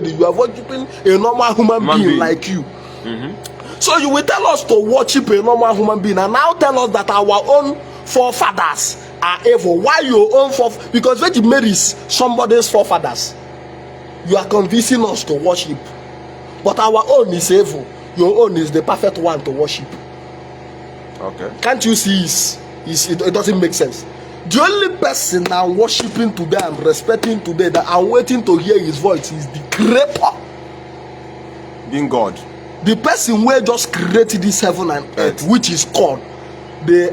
You are worshiping a normal human being like you. So you will tell us to worship a normal human being, and now tell us that our own forefathers are evil. Why your own forefathers? Because Virgin Mary is somebody's forefathers. You are convincing us to worship, but our own is evil. Your own is the perfect one to worship. Okay. Can't you see? It doesn't make sense. The only person I'm worshiping today, I'm respecting today, that I'm waiting to hear his voice is the creator. Being God. The person who just created this heaven and earth, which is God. The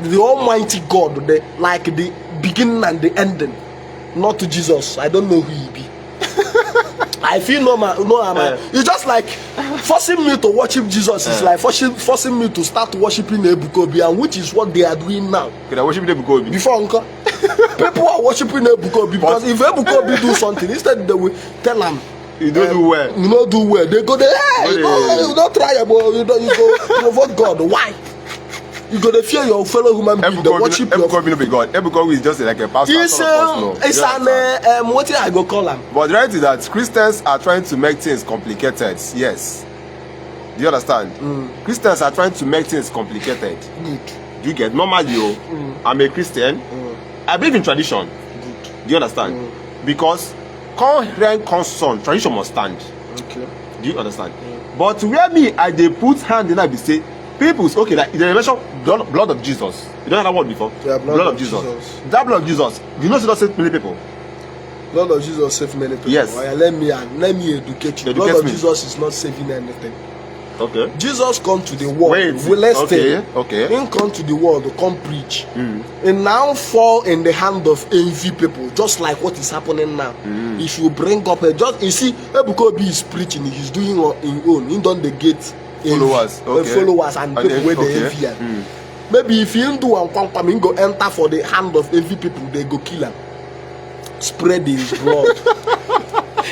the Almighty God, like the beginning and the ending. Not to Jesus. I don't know who he be. I feel it's just like forcing me to worship Jesus is like forcing me to start worshiping Ebukobi, and which is what they are doing now. They are worshiping Ebukobi. Before uncle, people are worshiping Ebukobi because if Ebukobi do something, instead they will tell them you don't do well. You don't do well. They go there, hey, you don't try, but you go provoke God. Why? You gotta fear your fellow human being. They worship Ebukobi no be God. Ebukobi is just like a pastor. It's an what I go call him. But the reality is that Christians are trying to make things complicated. Yes. Do you understand? Christians are trying to make things complicated. Good. Do you get? Normally, I'm a Christian. I believe in tradition. Good. Do you understand? Because current concern, tradition must stand. Okay. Do you understand? But where me, I they put hand in I be say, people's okay, like they mention blood of Jesus. You don't know that word before? Yeah, blood of Jesus. That blood of Jesus, you know, it doesn't save many people. Blood of Jesus save many people. Yes. Let me educate you. Blood of Jesus is not saving anything. Okay. Jesus come to the world. Wait. Okay. He come to the world to come preach. And now fall in the hand of envy people, just like what is happening now. If you bring up you see, Ebukobi is preaching. He's doing on his own. He don't negate followers. Followers and people where they envy. Maybe if you do and come, go enter for the hand of envy people, they go kill him. Spread his blood.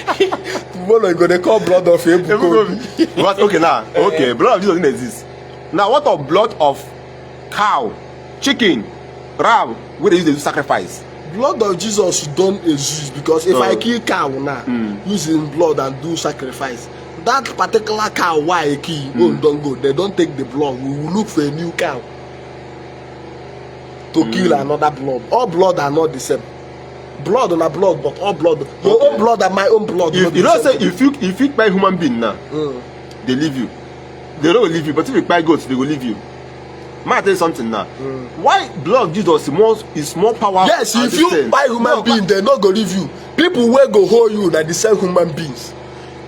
They call blood of Ebukobi. But okay now, blood of Jesus didn't exist. Now what of blood of cow, chicken, ram, where they use to do sacrifice? Blood of Jesus don't exist because if I kill cow now, using blood and do sacrifice, that particular cow why I kill don't go. They don't take the blood. We will look for a new cow to kill another blood. All blood are not the same. Blood on a blood, but all blood. Your own blood and my own blood. If you don't say if you buy human being now, they leave you. They don't leave you, but if you buy goats, they will leave you. May I tell you something now? Why blood of Jesus is more powerful? Yes, if you buy human being, they not go leave you. People will go hold you that the same human beings.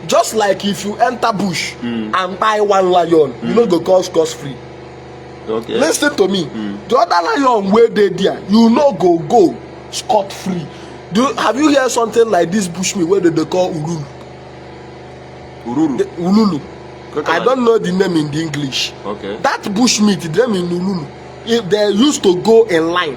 Just like if you enter bush and buy one lion, you know go cost free. Okay. Listen to me. The other lion where they there, you know go scot free. Have you heard something like this bushmeat where they call Ululu? Ululu. I don't know the name in the English. Okay. That bushmeat, the name in Ululu, they used to go in line.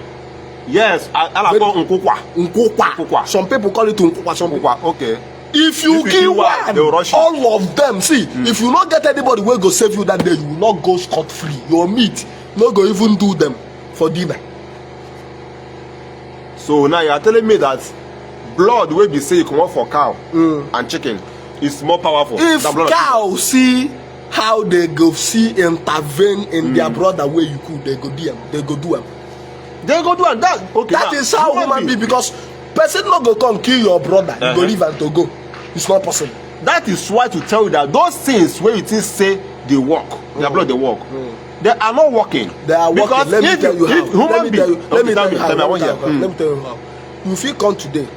Yes, I call Nkukwa. Some people call it Nkukwa. Some people. Okay. If you kill one, all of them. See, if you not get anybody will go save you that day, you will not go scot free. Your meat, not go even do them for dinner. So now you are telling me that blood will be say you come out for cow and chicken is more powerful. If cow see how they go see intervene in their brother where you could, they go do them. They go do them. That okay. That is how human be because person not go come kill your brother. You go leave and to go. It's not possible. That is why to tell you that those things where you think say they work, their blood they work. They are not working. They are working. Because let me tell you how. Let me tell you how. You feel come today,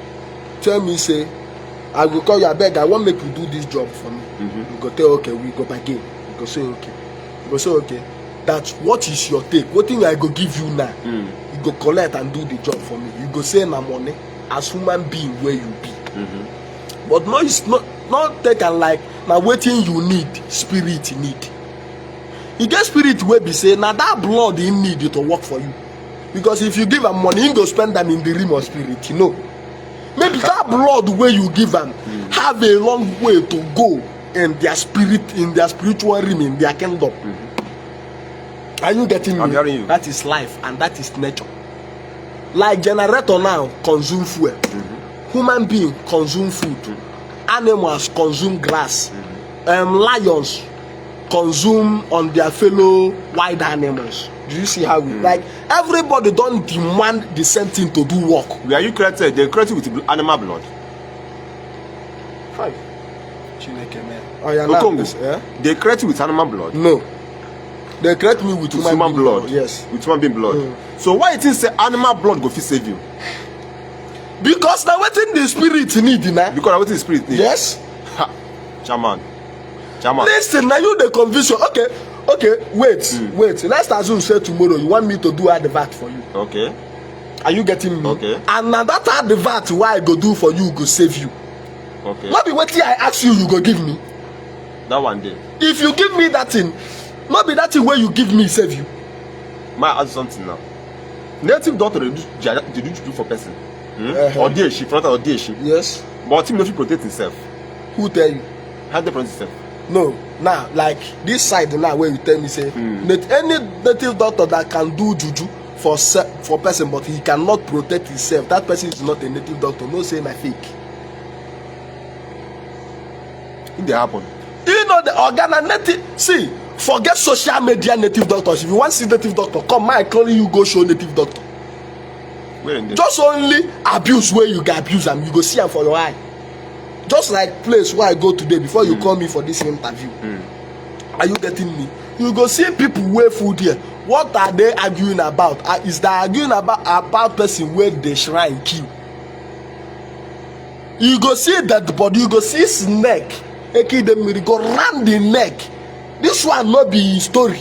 tell me say, I will call you. I beg. I want make you do this job for me. You go tell okay. We go back in. You go say okay. You go say okay. That's what is your take. What thing I go give you now? You go collect and do the job for me. You go say na money as human being where you be. But no, it's not taken like now. Waiting you need spirit need. You get spirit where be say now that blood he need it to work for you. Because if you give them money, you go spend them in the realm of spirit, you know. Maybe that blood where you give them have a long way to go in their spirit, in their spiritual realm, in their kingdom. Are you getting me? I'm hearing you. That is life and that is nature. Like generator now consume fuel. Human being consume food. animals consume grass, lions consume on their fellow wild animals. Do you see how we like everybody don't demand the same thing to do work? Were you created? They created with animal blood. Fine. Okongwu, yeah? They created with animal blood. No. They create me with human blood. Yes. With human being blood. So why it is say animal blood go fit save you? Because now what in the spirit need, nah? Because what in the spirit need. Yes. Ha. Chairman. Listen, now you the conviction. Okay, wait. Let's assume say tomorrow you want me to do advert for you. Okay. Are you getting me? Okay. And now that advert why I go do for you go save you. Okay. Not be what I ask you, you go give me. That one day. If you give me that thing, not be that thing where you give me save you. May I ask something now? Native doctor they do for person. Or day she front or day she. Yes. But him no fit protect himself. Who tell you? How they protect himself? No. Now, like this side now where you tell me say any native doctor that can do juju for person but he cannot protect himself, that person is not a native doctor. No say na fake. It dey happen. You know the organ native. See, forget social media native doctors. If you want to see native doctor, come my call you go show native doctor. Just only abuse where you get abuse and you go see them for your eye. Just like place where I go today before you call me for this interview. Are you getting me? You go see people where food here. What are they arguing about? Is they arguing about person where they shrine kill? You go see that body, you go see his neck. You go round the neck. This one not be story.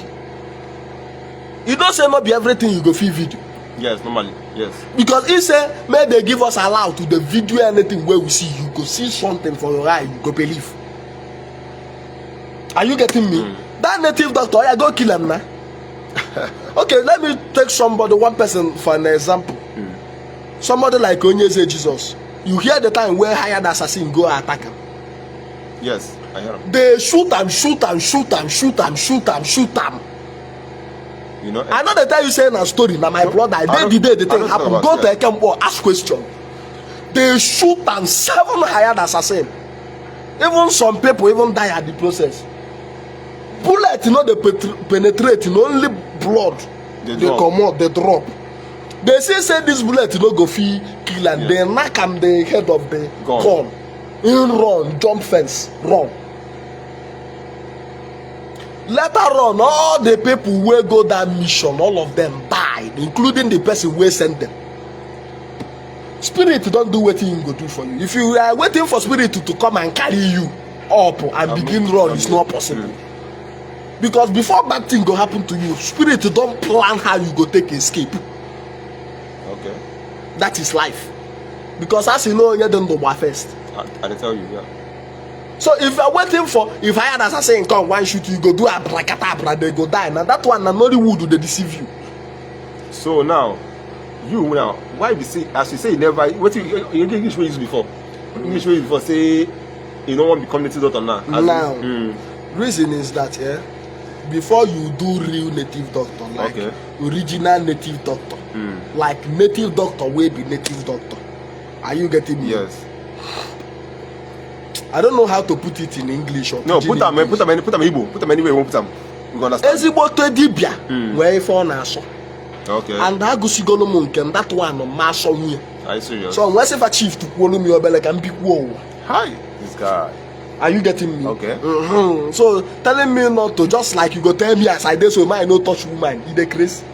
You don't say not be everything you go feel video. Yes, normally, yes. Because he say, may they give us allow to the video anything where we see, you go see something for your eye, you go believe. Are you getting me? That native doctor, I go kill him now. Okay, let me take one person for an example. Somebody like Onye say Jesus. You hear the time where hired assassin go attack him. Yes, I hear him. They shoot him. You know, I know they tell you saying a story. Now my brother, the day the thing happen, go to Ekembo, ask question. They shoot and 7 hired assassin. Even some people even die at the process. Bullet, they penetrate, only blood. They come out, they drop. They say this bullet, go fee kill and they knock on the head of the gun. In run, jump fence, run. Later on, all the people who go that mission, all of them died, including the person who sent them. Spirit don't do what he go do for you. If you are waiting for spirit to come and carry you up and begin run, it's not possible. Because before bad thing go happen to you, spirit don't plan how you go take escape. Okay. That is life. Because as you know, you don't do what first. I tell you, yeah. So if you're waiting for, if I had assassin come one shoot you, go do a bracata, they go die. Now that one, and nobody would they deceive you. So now, why you say, as you say, you never, what you English way use before? English way use before say, you don't want to become native doctor now. Reason is that, before you do real native doctor, like original native doctor, like native doctor will be native doctor. Are you getting me? Yes. I don't know how to put it in English or no, put them Igbo. Put them anywhere you want to put them. You can understand. Ezigbote dibia where for na so. Okay. And that go sigolo munkem that one no ma so nwe. Are you serious? So when say for chief to kwolu mi obele kan bi ku. Hi, this guy. Are you getting me? Okay. So telling me not to just like you go tell me as I dey so man no touch woman. You dey crazy.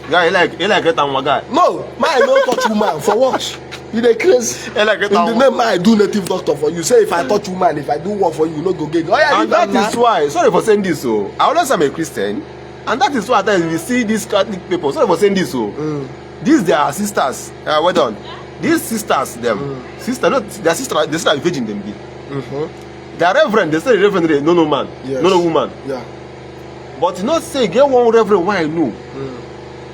Guy, you like get one guy. No, man no touch woman for what? You dey crazy. In the name I do native doctor for you. Say if I touch woman, if I do work for you, you no go get. And that is why. Sorry for saying this. So I always am a Christian, and that is why at times we see these Catholic people. Sorry for saying this. So these they are sisters. Well done. These sisters, sister, not their sister. They start virgin them be. They are reverend. They say reverend. No man. Yes. No woman. Yeah. But you not say get one reverend. Why I know.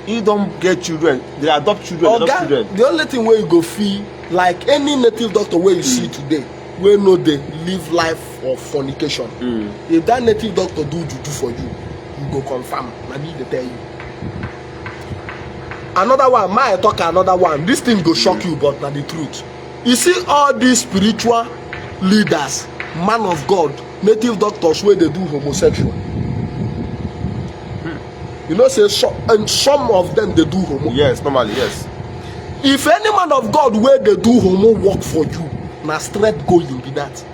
You don't get children, they adopt children, The only thing where you go feel like any native doctor where you see today, where no they live life of fornication. If that native doctor do juju for you, you go confirm. Maybe they tell you. Another one, my talk another one. This thing go shock you, but not the truth. You see all these spiritual leaders, man of God, native doctors where they do homosexual. You know, say and some of them they do homo. Yes, normally, yes. If any man of God where they do homo work for you, na straight going be that.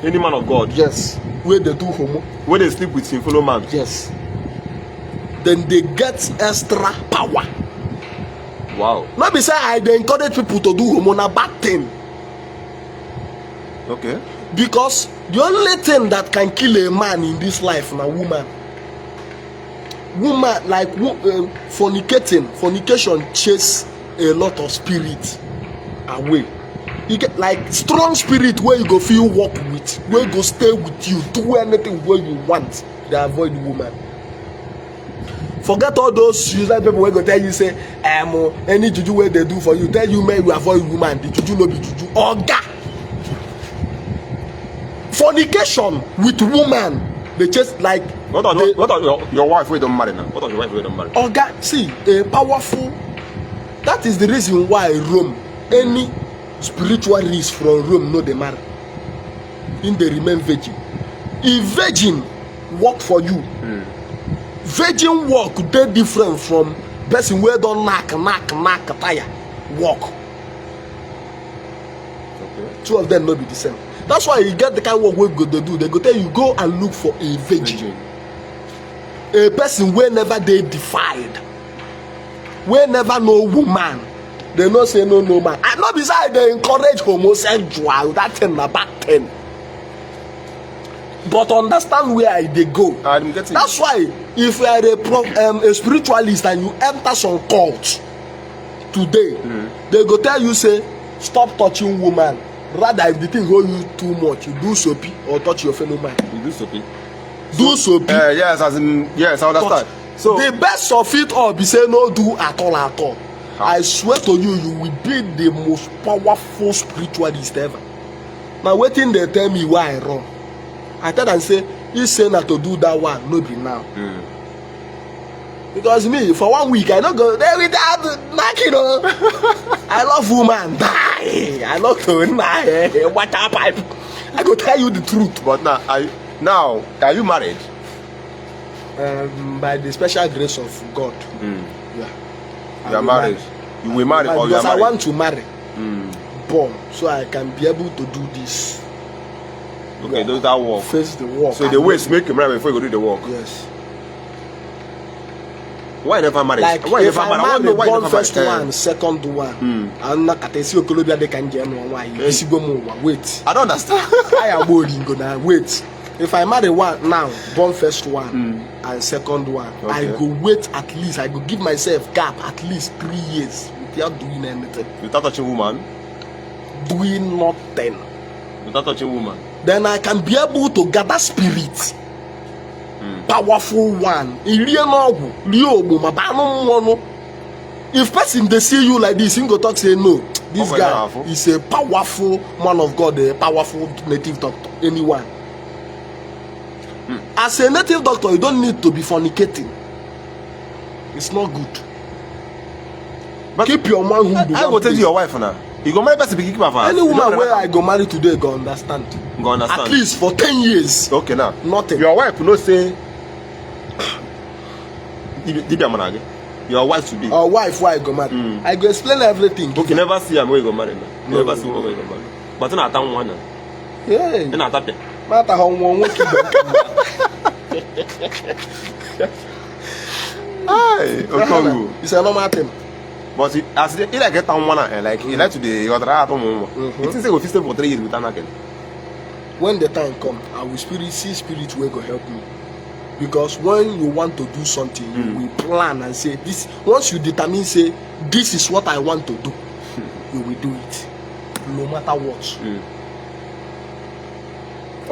Any man of God. Yes, where they do homo. Where they sleep with sin fellow man. Yes. Then they get extra power. Wow. Not be say I dey encourage people to do homo na bad thing. Okay. Because the only thing that can kill a man in this life na woman. Woman like fornication chase a lot of spirit away. You get like strong spirit where you go feel walk with, where you go stay with you, do anything where you want. They avoid woman. Forget all those useless people where go tell you say, any juju where they do for you, tell you man you avoid woman. The juju no be juju. Oga. Fornication with woman, they just like. What are your wife who don't marry now? What are your wife who don't marry? Oga, see, a powerful. That is the reason why Rome, any spiritualist from Rome, no they marry. In they remain virgin. If virgin work for you, virgin work they different from person where don't knock tire work. Okay. Two of them no be the same. That's why you get the kind of work we go to do. They go tell you go and look for a virgin. A person where never they defied, where never know woman. They no say no man. I not beside they encourage homosexual. That thing na bad thing. But understand where they go. I'm getting. That's why if you are a spiritualist and you enter some cult today, they go tell you say stop touching woman. Rather, if the thing hold you too much, you do soapy or touch your fellow man. You do soapy. Do soapy. Yes, as in yes, I understand. So the best of it all be say no do at all at all. I swear to you, you will be the most powerful spiritualist ever. Now waiting they tell me why I wrong. I tell them say he say not to do that one, no be now. Because me for 1 week I don't go there without knocking on. I love woman. Die. I love to water pipe. I go tell you the truth. But now are you married? By the special grace of God. Yeah. You are married. You will marry or you are married? Because I want to marry. Born, so I can be able to do this. Okay, do that work. Face the work. So the way is make you marry before you go do the work. Yes. Why never marry? Like why if never I marry? marry born first one, second one, I'm not at a Okolobia they can get no why. Wait. I don't understand. I am boarding go now. Wait. If I marry one now, born first one and second one, I go wait at least. I go give myself gap at least 3 years without doing anything. Without touching woman? Doing nothing. Without touching woman? Then I can be able to gather spirit. Powerful one. If person they see you like this, you go talk say no. This guy is a powerful man of God, a powerful native doctor. Anyone. As a native doctor, you don't need to be fornicating. It's not good. But keep your manhood. I go tell you your wife now. You go marry person keep her. Any woman where I go marry today go understand. Go understand. At least for 10 years. Okay now. Nothing. Your wife will not say your wife to be. Or wife why I go marry. I go explain everything. Okay, never see him where you go marry now. Never see him where you go marry. But not that one. Yeah. Not that. Matter how one work. Hi, Okongwu. It's a normal thing. But as he like get on one and like he like to the other at home. It is a we stay for 3 years without knocking. When the time come, I will see spirit will go help me. Because when you want to do something, you will plan and say this. Once you determine, say this is what I want to do, you will do it, no matter what.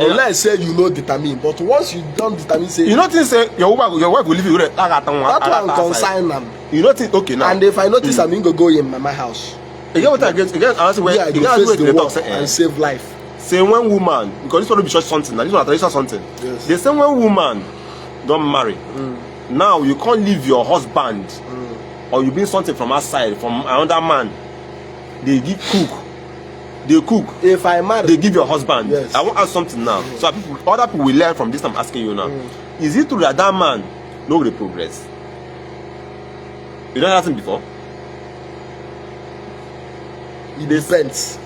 Unless say you know determine, but once you don't determine, say you don't think say your wife will leave you that one consign them. You don't think okay now. And if I notice I'm going to go in my house, again what I get answer where I go face the work and save life. Say when woman, because this one will be short something, now this one traditional something. Yes. They say when woman don't marry, now you can't leave your husband or you bring something from outside from another man. They give cook, they cook. If I marry, they give your husband. Yes. I want to ask something now. So other people will learn from this. I'm asking you now. Is it true that that man no will progress? You know that before? It depends.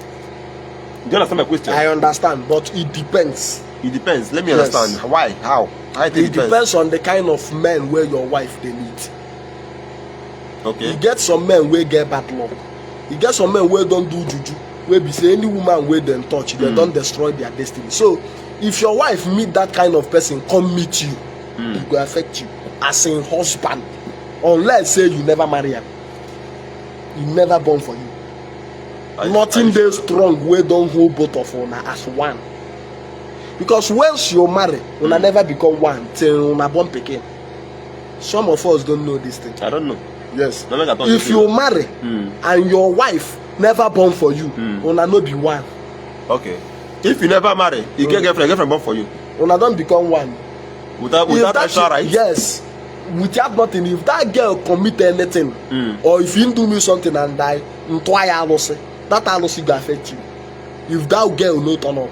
Do you understand my question? I understand, but it depends. It depends. Let me understand. Why? How? It depends on the kind of men where your wife they meet. Okay. You get some men where get bad luck. You get some men where don't do juju. Where be say any woman where them touch, they don't destroy their destiny. So if your wife meet that kind of person, come meet you, it will affect you as a husband. Unless say you never marry him. He never born for you. Nothing they strong where don't hold both of una as one. Because once you marry, una never become one till una born pikin. Some of us don't know this thing. I don't know. Yes. If you marry and your wife never born for you, una no be one. Okay. If you never marry, you get girlfriend born for you. Una don't become one. Without extra right? Yes. Without nothing. If that girl commit anything, or if you do me something and die, that alosi will affect you. If that girl no turn up.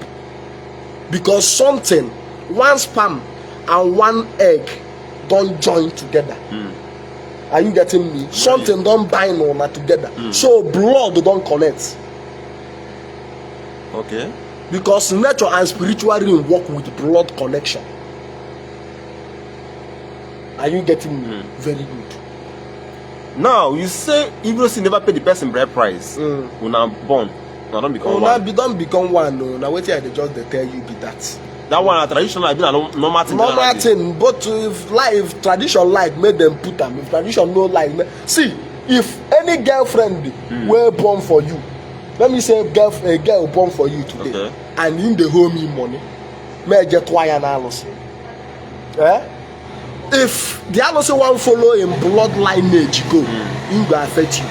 Because something, one sperm and one egg don't join together. Are you getting me? Something don't bind on together. So blood don't connect. Okay. Because nature and spiritual realm work with blood connection. Are you getting me? Very good. Now you say even if you never pay the person bride price, when I'm born, I don't become one. Don't become one. No, now wait till I just tell you be that. That one traditional I been a normal thing. Normal thing, but if tradition like made them put them. If tradition no like, see if any girlfriend were born for you, let me say a girl born for you today, and in the home me money, may get why analysis. If the analysis one follow in blood lineage go, it will affect you.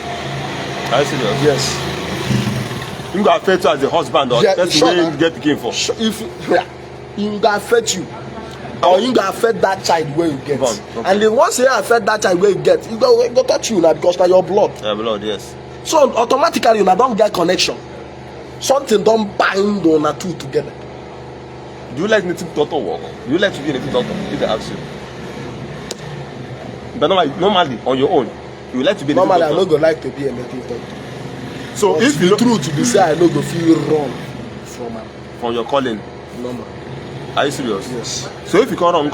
Are you serious? Yes. You will affect you as a husband or that's where you get picking for. If it will affect you, or you will affect that child where you get. And then once you affect that child where you get, it go touch you now because now your blood. Yeah, blood, yes. So automatically you don't get connection. Something don't bind on the two together. Do you like native doctor work? Do you like to be a native doctor? If they ask you. But normally on your own, you like to be a native doctor. Normally I don't go like to be a native doctor. So but if the truth to be said, I don't go feel wrong from your calling. Normal. Are you serious? Yes. So if you can't run,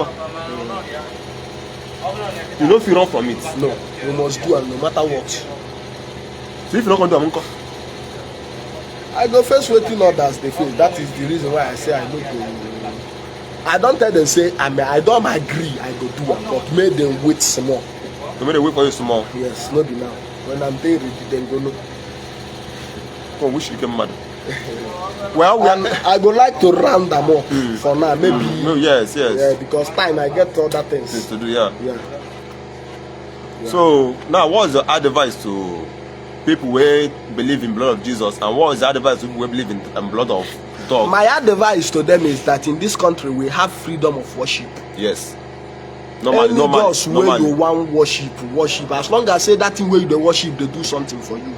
you don't feel wrong from it. No, you must do it no matter what. So if you don't do it, I go first waiting others they feel. That is the reason why I say I don't go. I don't tell them say I don't agree. I go do it, but make them wait some more. You make them wait for you some more. Yes, not be now. When I'm there, then go no. Oh, wish you came mad. Well, I would like to round them up for now. Maybe. Yes. Yeah, because time I get other things to do. Yeah. So now, what is your advice to people who believe in blood of Jesus, and what is the advice to people who believe in blood of dog? My advice to them is that in this country we have freedom of worship. Yes. Normally, where you want worship. As long as say that thing where you worship, they do something for you.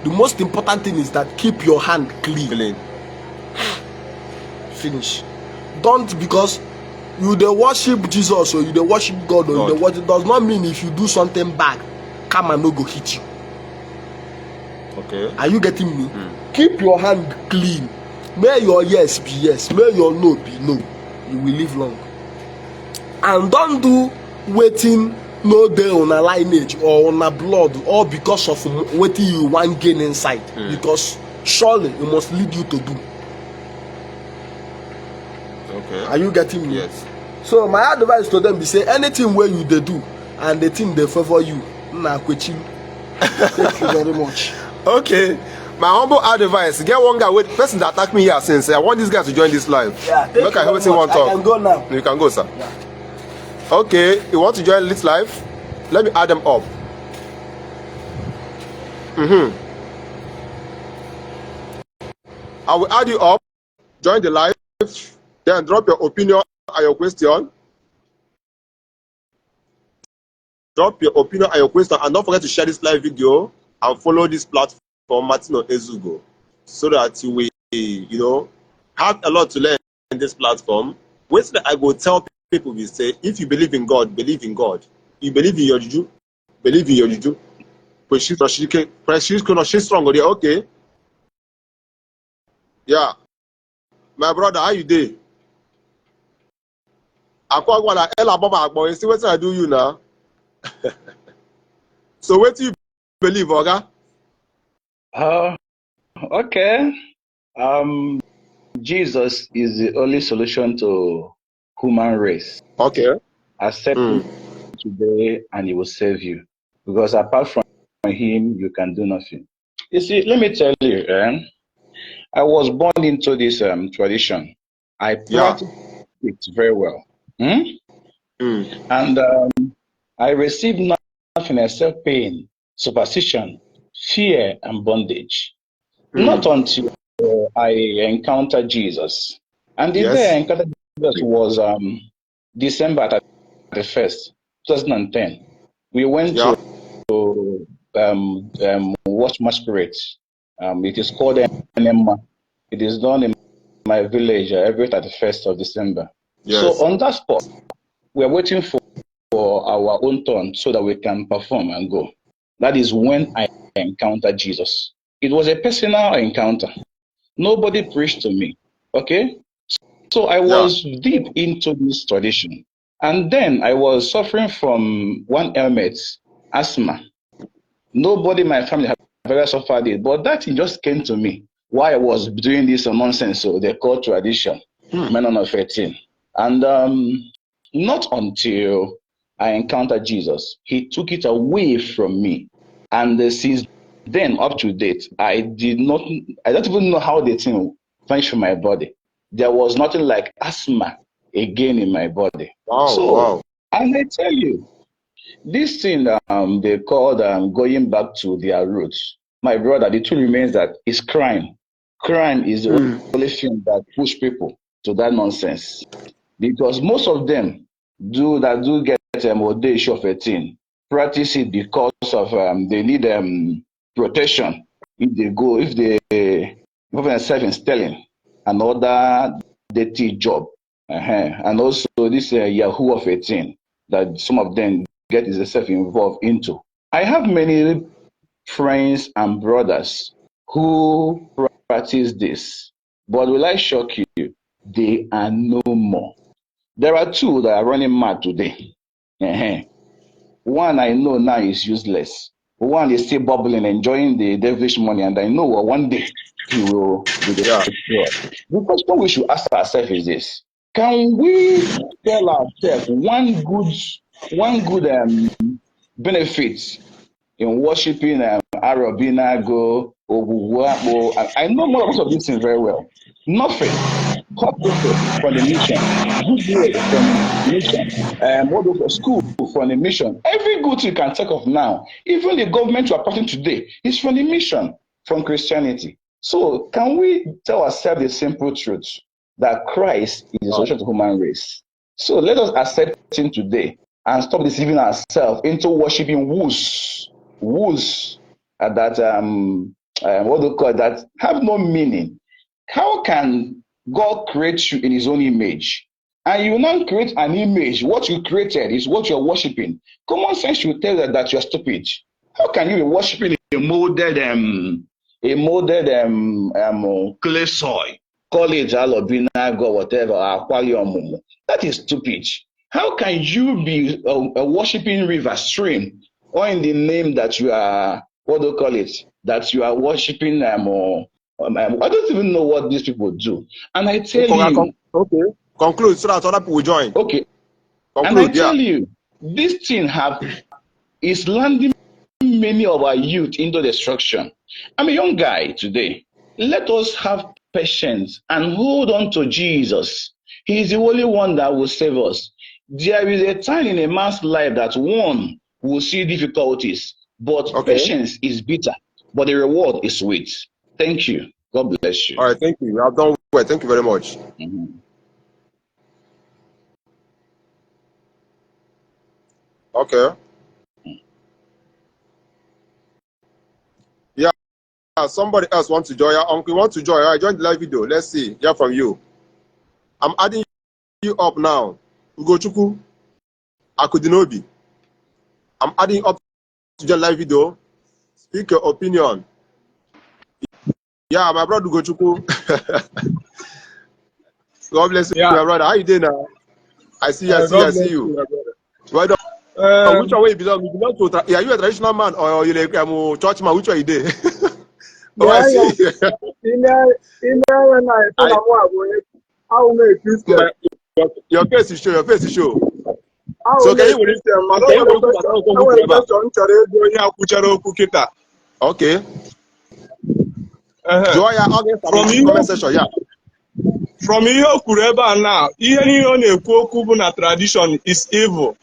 The most important thing is that keep your hand clean. Finish. Don't because you dey worship Jesus or you dey worship God or you dey worship, does not mean if you do something bad, karma no go hit you. Okay. Are you getting me? Keep your hand clean. May your yes be yes. May your no be no. You will live long. And don't do waiting no day on a lineage or on a blood or because of what you want gain inside. Because surely it must lead you to do. Okay. Are you getting me? Yes. So my advice to them be say anything where you they do and the thing they favor you. Thank you very much. Okay. My humble advice, get one guy with person that attacked me here since I want this guy to join this live. Yeah, look at everything one talk. I can go now. You can go, sir. Yeah. Okay, you want to join this live? Let me add them up. I will add you up. Join the live. Then drop your opinion and your question. Drop your opinion and your question, and don't forget to share this live video and follow this platform, Martin or Ezugo. so that we, have a lot to learn in this platform. Which I go tell people, we say, if you believe in God, believe in God. You believe in your juju, believe in your juju. But she's strong. Okay. Yeah. My brother, how you dey? Akwa ela baba agbo. You see what I do you now? So what do you believe, Oga? Okay. Jesus is the only solution to human race. Okay. Accept him today and he will save you. Because apart from him, you can do nothing. You see, let me tell you, I was born into this tradition. I practice it very well. And I received nothing except pain, superstition, fear, and bondage. Not until I encountered Jesus. And the day I encountered Jesus was December 31st, 2010. We went to watch Masquerade. It is called Enema. It is done in my village every 31st of December. Yes. So on that spot, we are waiting for our own turn so that we can perform and go. That is when I encountered Jesus. It was a personal encounter. Nobody preached to me. Okay? So I was deep into this tradition. And then I was suffering from one ailment, asthma. Nobody in my family had ever suffered it, but that thing just came to me while I was doing this nonsense, so they call tradition, men under 13. And not until I encountered Jesus, he took it away from me. And since then, up to date, I don't even know how the thing vanished from my body. There was nothing like asthma again in my body. And I tell you, this thing they called going back to their roots. My brother, the truth remains that it's crime. Crime is the only thing that push people to that nonsense. Because most of them do get the issue of a thing, practice it because of they need protection. If they involve themselves in stealing, another dirty job, and also this Yahoo of a thing that some of them get themselves involved into. I have many friends and brothers who practice this, but will I shock you? They are no more. There are two that are running mad today. One I know now is useless. One is still bubbling, enjoying the devilish money, and I know one day he will be destroyed. The question we should ask ourselves is this: can we tell ourselves one good benefit in worshiping Arabinago, Oguguapo? I know more of these things very well. Nothing. Hot pepper from the mission, good word from the mission, school from the mission. Every good thing you can think of now, even the government you are passing today, is from the mission, from Christianity. So can we tell ourselves the simple truth that Christ is the solution to human race? So let us accept him today and stop deceiving ourselves into worshiping wolves that that have no meaning. How can God create you in his own image? And you now create an image. What you created is what you're worshiping. Common sense should tell you that you're stupid. How can you be worshiping a molded clay soil? Call it alobina, God, whatever, aquarium. That is stupid. How can you be worshiping river, stream, or in the name that you are, that you are worshiping I don't even know what these people do. And I tell you. Okay. Conclude so that other people will join. Okay. Conclude, and I tell you, this thing is landing many of our youth into destruction. I'm a young guy today. Let us have patience and hold on to Jesus. He is the only one that will save us. There is a time in a man's life that one will see difficulties, but patience is bitter, but the reward is sweet. Thank you. God bless you. All right, thank you. You have done well. Thank you very much. Okay. Yeah. somebody else wants to join. Uncle, you want to join? I joined the live video. Let's see. Hear from you. I'm adding you up now. Ugochukwu Akudinobi. I'm adding up to your live video. Speak your opinion. Yeah, my brother Ugochukwu. God bless you, my brother. How you doing now? I see you. Well done. Which way you belong? You belong to? Are you a traditional man or you like a church man? Which way you did? Oh, I see. Your face is show. Your face is show. So can you okay. From ihe o kwuru ebe a now, ihe niile ọ na-ekwu okwu bụ na tradition is evil.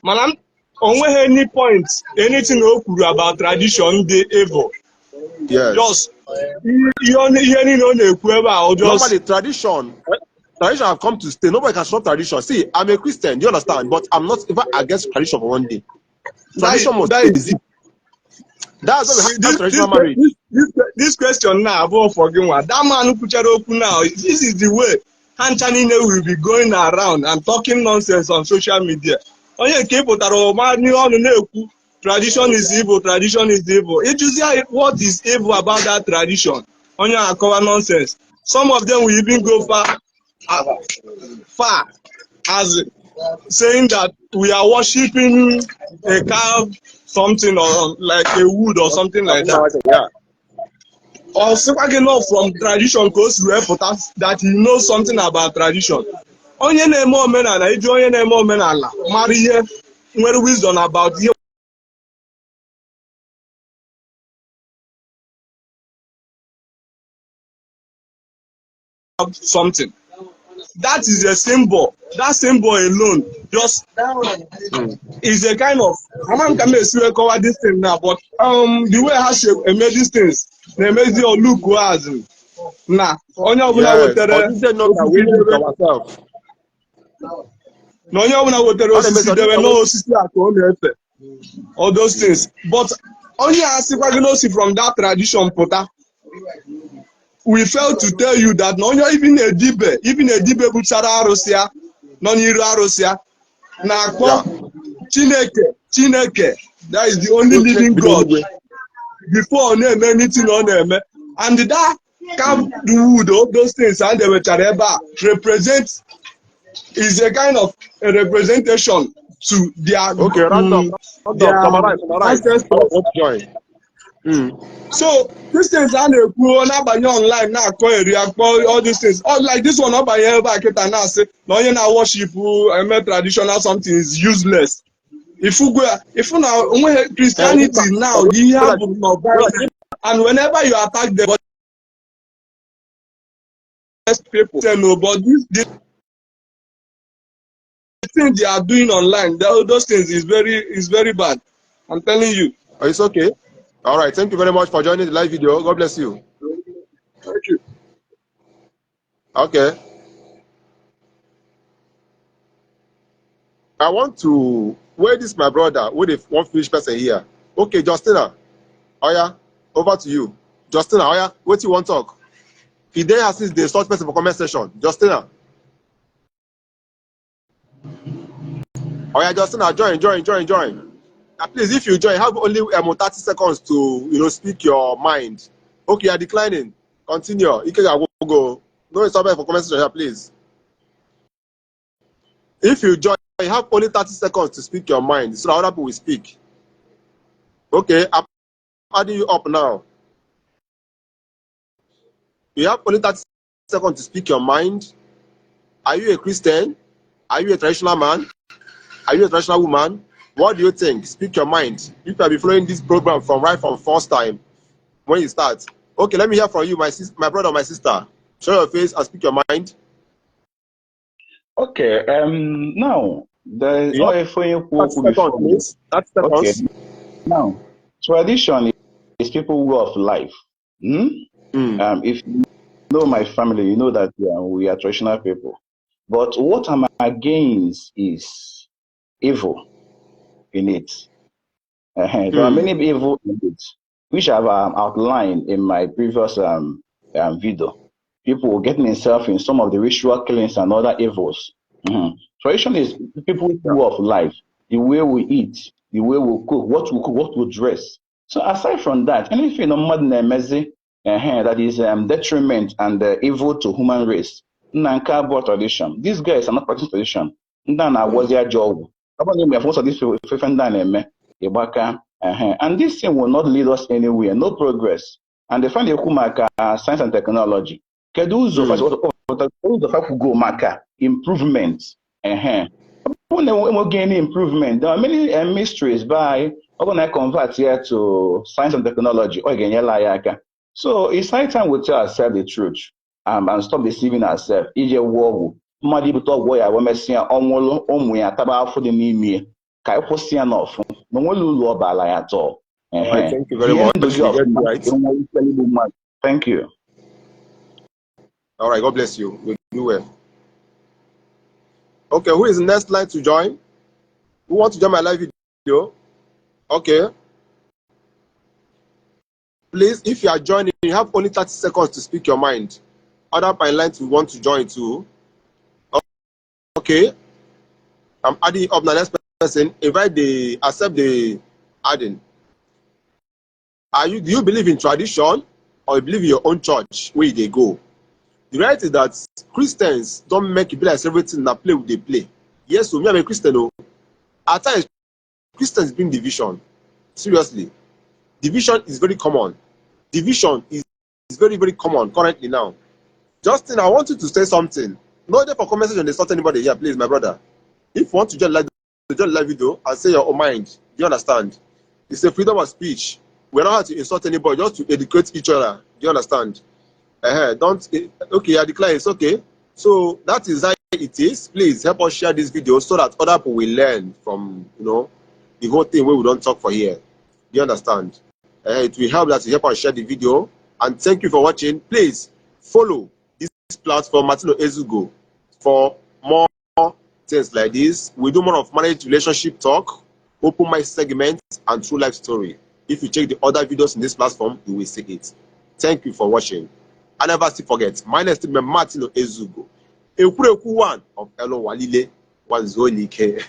Mana onweghị any point, anything o kwuru about tradition dị evil. Yes. Just ihe niile ọ na-ekwu ebe a, just normally tradition have come to stay. Nobody can stop tradition. See, I'm a Christian, do you understand? But I'm not even against tradition for one day. Tradition must exist. That's why we have traditional marriage. This question now, about forgiving one. That man who put open now, this is the way Hanchanine will be going around and talking nonsense on social media. Onye kepụtara ọma new on na-ekwu tradition is evil, tradition is evil. It is what is evil about that tradition. Onye akọwa nonsense. Some of them will even go far as saying that we are worshiping a cow, something or like a wood or something like that. Yeah. Or speaking of from tradition goes to that he knows something about tradition. Onye na-eme omenala, iji onye na-eme omenala, mara ihe nwere wisdom about ihe something. That is a symbol. That symbol alone just is a kind of I can't cover this thing now, but the way how she made these things, they made the look as nah. Onye ọbụla wetere na onye ọbụla wetere osisi dewe n'osisi a ka ọ na-efe all those things. But onye asịkwa gị n'osi from that tradition pụta. We failed to tell you that no, even a dibe buchara arụsịa nọ n'iru arụsịa na-akpọ Chineke, that is the only living God. Before na-eme anything ọ na-eme, and that carved wood, all those things and they were ebe represent is a kind of a representation to their join. So these things are na-abanye online na-akọ eri akpọ all these things. All like this one ọbanye ebe a kịta na-asị na onye na-worship eme traditional something is useless. If na onwe Christianity now ihe ha bụ na violence, and whenever you attack them people say no, but this thing they are doing online, those things is very bad. I'm telling you. Oh, it's okay. All right, thank you very much for joining the live video. God bless you. Thank you. Okay. I want to where this my brother with the one fish person here. Okay, Justina. Oya, over to you. Justina, Oya, what you want to talk? He then assist the short person for comment section. Justina. Oya, Justina, join. Please, if you join, have only 30 seconds to speak your mind. Okay, you are declining. Continue. You can go. No stop for comment section here, please. If you join, you have only 30 seconds to speak your mind, so that other people will speak. Okay, I'm adding you up now. You have only 30 seconds to speak your mind. Are you a Christian? Are you a traditional man? Are you a traditional woman? What do you think? Speak your mind. You can be following this program from first time when you start. Okay, let me hear from you, my brother, my sister. Show your face and speak your mind. Okay. Now the seconds. Okay. Now, tradition is people's way of life. If you know my family, you know that we are traditional people. But what I'm against is evil in it. There are many evil in it. which I've outlined in my previous video. People getting themselves in some of the ritual killings and other evils. Tradition is people's way of life, the way we eat, the way we cook, what we dress. So aside from that, anything that is detriment and evil to human race, tradition. These guys are not practicing tradition. Was their job. Most of these people, and this thing will not lead us anywhere, no progress. And they find science and technology. Improvement. Improvement. There are many mysteries by when I convert here to science and technology. So it's high time we tell ourselves the truth and stop deceiving ourselves. Thank you very much. Thank you. All right, God bless you. You do well. Okay, who is the next line to join? Who wants to join my live video? Okay. Please, if you are joining, you have only 30 seconds to speak your mind. Other lines will want to join too. Okay. I'm adding up the next person. Accept the adding. Do you believe in tradition or you believe in your own church where they go? The reality is that Christians don't make it be like everything that play with they play. Yes, so me I'm a Christian. At times, Christians bring division. Seriously. Division is very common. Division is very, very common currently now. Justin, I want you to say something. No need for comment section, they start anybody here, please, my brother. If you want to just live video and say your own mind, do you understand? It's a freedom of speech. We're not here to insult anybody, just to educate each other. Do you understand? Okay, I declare it's okay. So that is how it is. Please help us share this video so that other people will learn from the whole thing where we don't talk for here. Do you understand? It will help us to help us share the video. And thank you for watching. Please follow this platform, Martino Ezugo, for more things like this. We do more of marriage relationship talk, open mic segments, and true life story. If you check the other videos in this platform, you will see it. Thank you for watching. I never forget, my name is Martino Ezugo. A one of Elo Walile was Zonike.